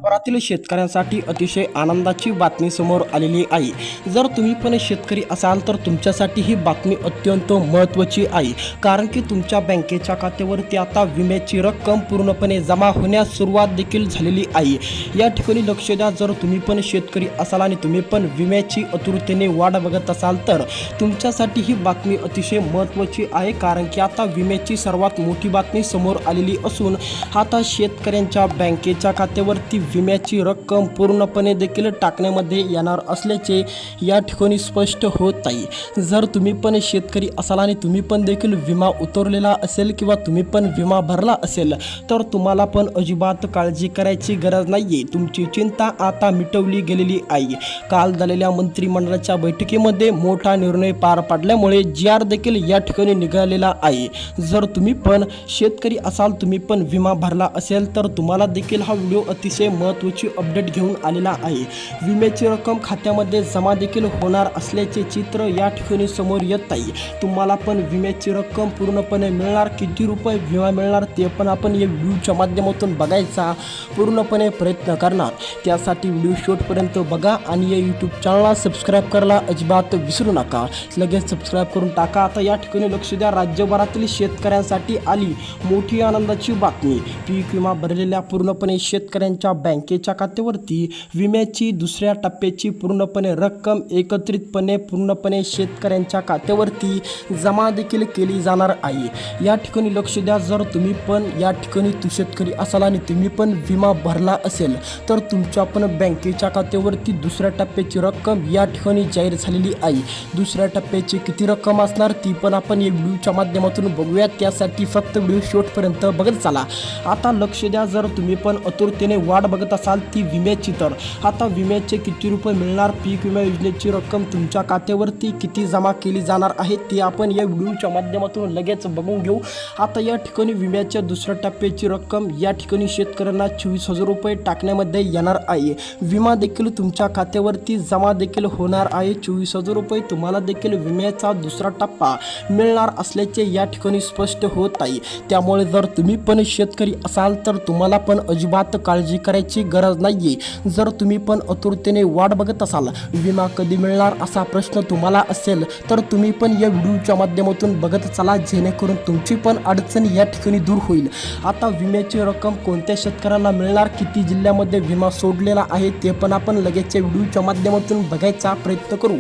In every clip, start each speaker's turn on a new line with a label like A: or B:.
A: राज्यभरातील शेतकऱ्यांसाठी अतिशय आनंदाची बातमी समोर आलेली आहे। जर तुम्ही पण शेतकरी असाल तर तुमच्यासाठी ही बातमी अत्यंत महत्त्वाची आहे, कारण की तुमच्या बँकेच्या खात्यावरती आता विम्याची रक्कम पूर्णपणे जमा होण्यास सुरुवात देखील झालेली आहे। या ठिकाणी लक्ष द्या, जर तुम्ही पण शेतकरी असाल आणि तुम्ही पण विम्याची आतुरतेने वाट बघत असाल तर तुमच्यासाठी ही बातमी अतिशय महत्त्वाची आहे, कारण की आता विम्याची सर्वात मोठी बातमी समोर आलेली असून आता शेतकऱ्यांच्या बँकेच्या खात्यावरती विम्याची रक्कम पूर्णपणे देखील टाकण्यामध्ये येणार असल्याचे या ठिकाणी स्पष्ट होत आहे। जर तुम्ही पण शेतकरी असाल आणि तुम्ही पण देखील विमा उतरलेला असेल किंवा तुम्ही पण विमा भरला असेल तर तुम्हाला पण अजिबात काळजी करायची गरज नाहीये। तुमची चिंता आता मिटवली गेलेली आहे। काल झालेल्या मंत्रिमंडळाच्या बैठकीमध्ये मोठा निर्णय पार पडल्यामुळे जी.आर. देखील या ठिकाणी निघालेला आहे। जर तुम्ही पण शेतकरी असाल, तुम्ही पण विमा भरला असेल तर तुम्हाला देखील हा व्हिडिओ अतिशय महत्त्वाची अपडेट घेऊन आलेला आहे। विम्याची रक्कम खात्यामध्ये जमा देखील होणार असल्याचे चित्र या ठिकाणी समोर येत आहे। तुम्हाला पण विम्याची रक्कम पूर्णपणे मिळणार, किती रुपये विमा मिळणार ते पण आपण या व्हिडिओच्या माध्यमातून बघायचा पूर्णपणे प्रयत्न करणार। त्यासाठी व्हिडिओ शेवटपर्यंत बघा आणि या यूट्यूब चॅनलला सबस्क्राईब करायला अजिबात विसरू नका। लगेच सबस्क्राईब करून टाका। आता या ठिकाणी लक्ष द्या, राज्यभरातील शेतकऱ्यांसाठी आली मोठी आनंदाची बातमी। पीक विमा भरलेल्या पूर्णपणे शेतकऱ्यांच्या बँकेच्या खात्यावरती विम्याची दुसऱ्या टप्प्याची पूर्णपणे रक्कम एकत्रितपणे पूर्णपणे शेतकऱ्यांच्या खात्यावरती जमा देखील केली जाणार आहे। या ठिकाणी लक्ष द्या, जर तुम्ही पण या ठिकाणी शेतकरी असाल आणि तुम्ही पण विमा भरला असेल तर तुमच्या पण बँकेच्या खात्यावरती दुसऱ्या टप्प्याची रक्कम या ठिकाणी जाहीर झालेली आहे। दुसऱ्या टप्प्याची किती रक्कम असणार ती पण आपण या व्हिडिओच्या माध्यमातून बघूया। त्यासाठी फक्त व्हिडिओ शेवटपर्यंत बघत चला। आता लक्ष द्या, जर तुम्ही पण आतुरतेने वाट बघत असाल ती विम्याची, तर आता विम्याचे किती रुपये मिळणार, पीक विमा योजनेची रक्कम तुमच्या खात्यावरती किती जमा केली जाणार आहे ते आपण या व्हिडिओच्या माध्यमातून लगेच बघून घेऊ। आता या ठिकाणी विम्याच्या दुसऱ्या टप्प्याची रक्कम या ठिकाणी शेतकऱ्यांना 24,000 रुपये टाकण्यामध्ये येणार आहे। विमा देखील तुमच्या खात्यावरती जमा देखील होणार आहे। 24,000 रुपये तुम्हाला देखील विम्याचा दुसरा टप्पा मिळणार असल्याचे या ठिकाणी स्पष्ट होत आहे। त्यामुळे जर तुम्ही पण शेतकरी असाल तर तुम्हाला पण अजिबात काळजी करायची गरज नाहीये। जर तुम्ही पण आतुरतेने वाट बघत असाल, विमा कधी मिळणार असा प्रश्न तुम्हाला असेल तर तुम्ही पण या व्हिडिओच्या माध्यमातून बघत चला, जेणेकरून तुमची पण अडचण या ठिकाणी दूर होईल। आता विम्याची रक्कम कोणत्या शेतकऱ्यांना मिळणार, किती जिल्ह्यामध्ये विमा सोडलेला आहे ते पण आपण लगेच या व्हिडिओच्या माध्यमातून बघायचा प्रयत्न करू।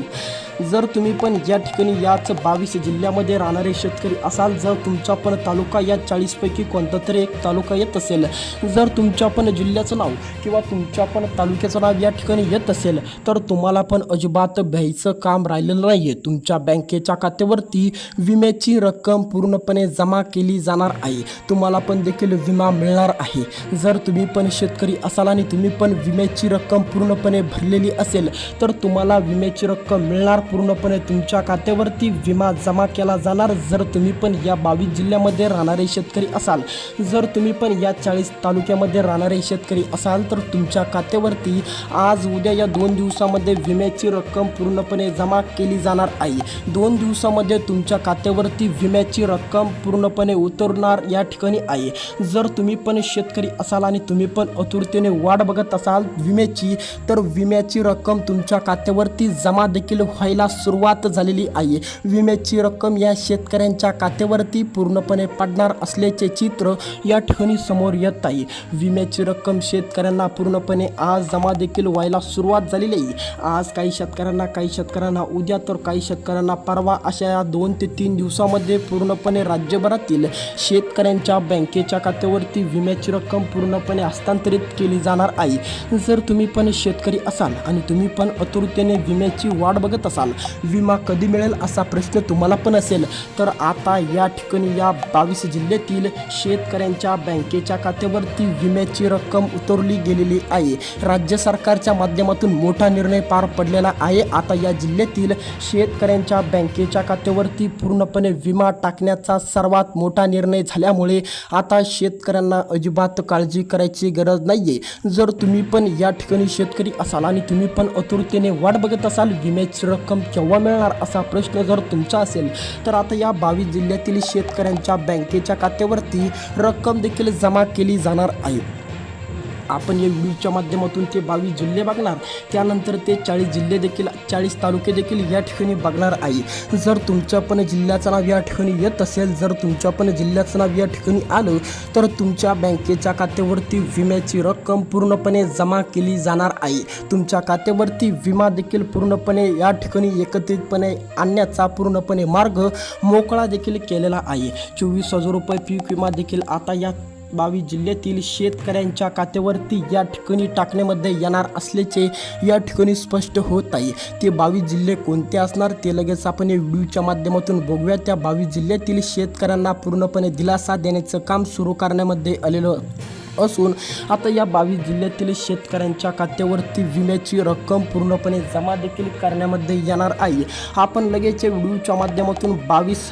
A: जर तुम्ही पण या ठिकाणी याच 22 जिल्ह्यामध्ये राहणारे शेतकरी असाल, जर तुमचा पण तालुका या 40 पैकी कोणता तरी एक तालुका येत असेल, जर तुमच्या पण जिल्ह्याचं नाव किंवा तुमच्या पण तालुक्याचं नाव या ठिकाणी येत असेल तर तुम्हाला पण अजिबात भ्यायचं काम राहिलेलं नाही आहे। तुमच्या बँकेच्या खात्यावरती विम्याची रक्कम पूर्णपणे जमा केली जाणार आहे। तुम्हाला पण देखील विमा मिळणार आहे। जर तुम्ही पण शेतकरी असाल आणि तुम्ही पण विम्याची रक्कम पूर्णपणे भरलेली असेल तर तुम्हाला विम्याची रक्कम मिळणार, पूर्णपणे तुमच्या खात्यावरती विमा जमा केला जाणार। जर तुम्ही पण या 22 जिल्ह्यामध्ये राहणारे शेतकरी असाल, जर तुम्ही पण या 40 तालुक्यामध्ये राहणारे शेतकरी असाल तर तुमच्या खात्यावरती आज उद्या या 2 दिवसामध्ये विम्याची रक्कम पूर्णपणे जमा केली जाणार आहे। 2 दिवसामध्ये तुमच्या खात्यावरती विम्याची रक्कम पूर्णपणे उतरणार या ठिकाणी आहे। जर तुम्ही पण शेतकरी असाल आणि तुम्ही पण आतुरतेने वाट बघत असाल विम्याची, तर विम्याची रक्कम तुमच्या खात्यावरती जमा देखील व्हायला सुरुवात झालेली आहे। विम्याची रक्कम या शेतकऱ्यांच्या खात्यावरती पूर्णपणे पडणार असल्याचे चित्र या ठिकाणी समोर येत आहे। विम्याची रक्कम शेतकऱ्यांना पूर्णपणे आज जमा देखील व्हायला सुरुवात झालेली आहे। आज काही शेतकऱ्यांना उद्या, तर काही शेतकऱ्यांना परवा, अशा या 2 ते 3 दिवसामध्ये पूर्णपणे राज्यभरातील शेतकऱ्यांच्या बँकेच्या खात्यावरती विम्याची रक्कम पूर्णपणे हस्तांतरित केली जाणार आहे। जर तुम्ही पण शेतकरी असाल आणि तुम्ही पण आतुरतेने विम्याची वाट बघत असाल, विमा कधी मिळेल असा प्रश्न तुम्हाला पण असेल, तर आता या ठिकाणी या 22 जिल्ह्यातील शेतकऱ्यांच्या बँकेच्या खात्यावरती विम्याची रक्कम उतरली गेलेली आहे। राज्य सरकारच्या माध्यमातून मोठा निर्णय पार पडलेला आहे। आता या जिल्ह्यातील शेतकऱ्यांच्या बँकेच्या खात्यावरती पूर्णपणे विमा टाकण्याचा सर्वात मोठा निर्णय झाल्यामुळे आता शेतकऱ्यांना अजिबात काळजी करायची गरज नाहीये। जर तुम्ही पण या ठिकाणी शेतकरी असाल आणि तुम्ही पण आतुरतेने वाट बघत असाल विम्याची रक्कम केव्हा मिळणार असा प्रश्न जर तुमचा असेल, तर आता या 22 जिल्ह्यातील शेतकऱ्यांच्या बँकेच्या खात्यावरती रक्कम देखील जमा केली जाणार आहे। आपण या व्हिडिओच्या माध्यमातून ते 22 जिल्हे बघणार, त्यानंतर ते 40 जिल्हे देखील 40 तालुके देखील या ठिकाणी बघणार आहे। जर तुमच्या पण जिल्ह्याचं नाव या ठिकाणी येत असेल, जर तुमच्या पण जिल्ह्याचं नाव या ठिकाणी आलं तर तुमच्या बँकेच्या खात्यावरती विम्याची रक्कम पूर्णपणे जमा केली जाणार आहे। तुमच्या खात्यावरती विमा देखील पूर्णपणे या ठिकाणी एकत्रितपणे आणण्याचा पूर्णपणे मार्ग मोकळा देखील केलेला आहे। 24,000 रुपये पीक विमा देखील आता या 22 जिल्ह्यातील शेतकऱ्यांच्या खात्यावरती या ठिकाणी टाकण्यामध्ये येणार असल्याचे या ठिकाणी स्पष्ट होत आहे। ते 22 जिल्हे कोणते असणार ते लगेच आपण या व्हिडिओच्या माध्यमातून बघूया। त्या 22 जिल्ह्यातील शेतकऱ्यांना पूर्णपणे दिलासा देण्याचं काम सुरू करण्यामध्ये आलेलं असून आता या 22 जिल्ह्यातील शेतकऱ्यांच्या खात्यावरती विम्याची रक्कम पूर्णपणे जमा देखील करण्यामध्ये येणार आहे। आपण लगेच या व्हिडिओच्या माध्यमातून 22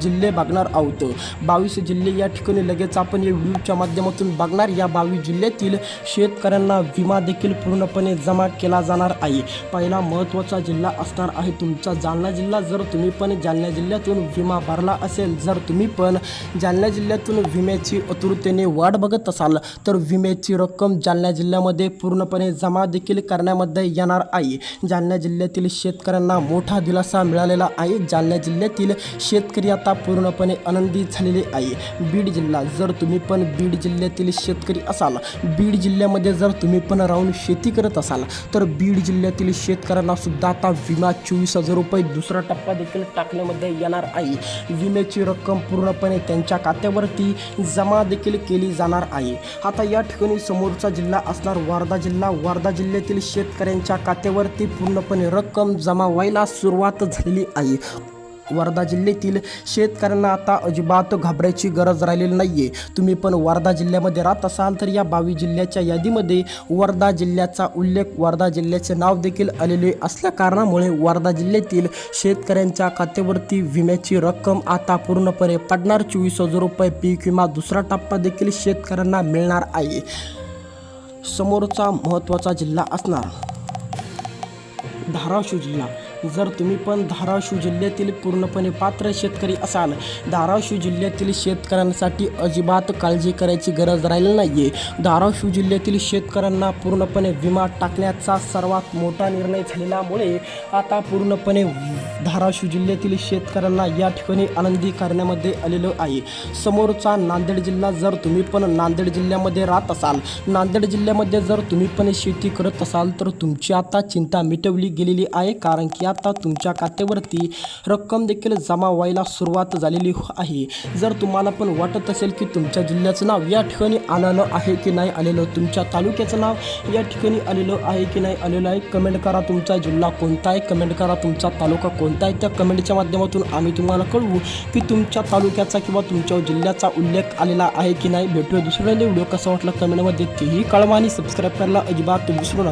A: जिल्हे बघणार आहोत। 22 जिल्हे या ठिकाणी लगेच आपण या व्हिडिओच्या माध्यमातून बघणार। या 22 जिल्ह्यातील शेतकऱ्यांना विमा देखील पूर्णपणे जमा केला जाणार आहे। पहिला महत्त्वाचा जिल्हा असणार आहे तुमचा जालना जिल्हा। जर तुम्ही पण जालना जिल्ह्यातून विमा भरला असेल, जर तुम्ही पण जालना जिल्ह्यातून विम्याची आतुरतेने वाट बघत असाल तर विम्याची रक्कम जालना जिल्ह्यामध्ये पूर्णपणे जमा देखील करण्यामध्ये येणार आहे। जालना जिल्ह्यातील शेतकऱ्यांना मोठा दिलासा मिळालेला आहे। जालना जिल्ह्यातील शेतकरी आता पूर्णपणे आनंदी झालेले आहे। बीड जिल्हा, जर तुम्ही पण बीड जिल्ह्यातील शेतकरी असाल, बीड जिल्ह्यामध्ये जर तुम्ही पण राहून शेती करत असाल तर बीड जिल्ह्यातील शेतकऱ्यांना सुद्धा आता विमा 24,000 रुपये दुसरा टप्पा देखील टाकण्यामध्ये येणार आहे। विम्याची रक्कम पूर्णपणे त्यांच्या खात्यावरती जमा देखील केली जाणार आहे। आता या ठिकाणी समोरचा जिल्हा असणार वर्धा जिल्हा। वर्धा जिल्ह्यातील शेतकऱ्यांच्या खात्यावरती पूर्णपणे रक्कम जमा व्हायला सुरुवात झालेली आहे। वर्धा जिल्ह्यातील शेतकऱ्यांना आता अजिबात घाबरायची गरज राहिलेली नाही आहे। तुम्ही पण वर्धा जिल्ह्यामध्ये राहत असाल तर या 22 जिल्ह्याच्या यादीमध्ये वर्धा जिल्ह्याचा उल्लेख, वर्धा जिल्ह्याचे नाव देखील आलेले असल्या कारणामुळे वर्धा जिल्ह्यातील शेतकऱ्यांच्या खात्यावरती विम्याची रक्कम आता पूर्णपणे पडणार। 24,000 रुपये पीक विमा दुसरा टप्पा देखील शेतकऱ्यांना मिळणार आहे। समोरचा महत्त्वाचा जिल्हा असणार धाराशिव जिल्हा। जर तुम्ही पण धाराशिव जिल्ह्यातील पूर्णपणे पात्र शेतकरी असाल, धाराशिव जिल्ह्यातील शेतकऱ्यांसाठी अजिबात काळजी करायची गरज राहिली नाही आहे। धाराशिव जिल्ह्यातील शेतकऱ्यांना पूर्णपणे विमा टाकण्याचा सर्वात मोठा निर्णय झालेल्यामुळे आता पूर्णपणे धाराशिव जिल्ह्यातील शेतकऱ्यांना या ठिकाणी आनंदी करण्यामध्ये आलेलं आहे। समोरचा नांदेड जिल्हा, जर तुम्ही पण नांदेड जिल्ह्यामध्ये राहत असाल, नांदेड जिल्ह्यामध्ये जर तुम्ही पण शेती करत असाल तर तुमची आता चिंता मिटवली गेलेली आहे, कारण की आता तुमच्या खात्यावरती रक्कम देखील जमा व्हायला सुरुवात झालेली आहे। जर तुम्हाला पण वाटत असेल की तुमच्या जिल्ह्याचं नाव या ठिकाणी आलेलं आहे की नाही आलेलं, तुमच्या तालुक्याचं नाव या ठिकाणी आलेलं आहे की नाही आलेलं आहे, कमेंट करा तुमचा जिल्हा कोणता आहे, कमेंट करा तुमचा तालुका कोणता आहे। त्या कमेंटच्या माध्यमातून आम्ही तुम्हाला कळवू की तुमच्या तालुक्याचा किंवा तुमच्या जिल्ह्याचा उल्लेख आलेला आहे की नाही। भेटूया दुसऱ्या व्हिडिओ, कसा वाटला कमेंटमध्ये तेही कळवा आणि सबस्क्राईब करायला अजिबात विसरू नका।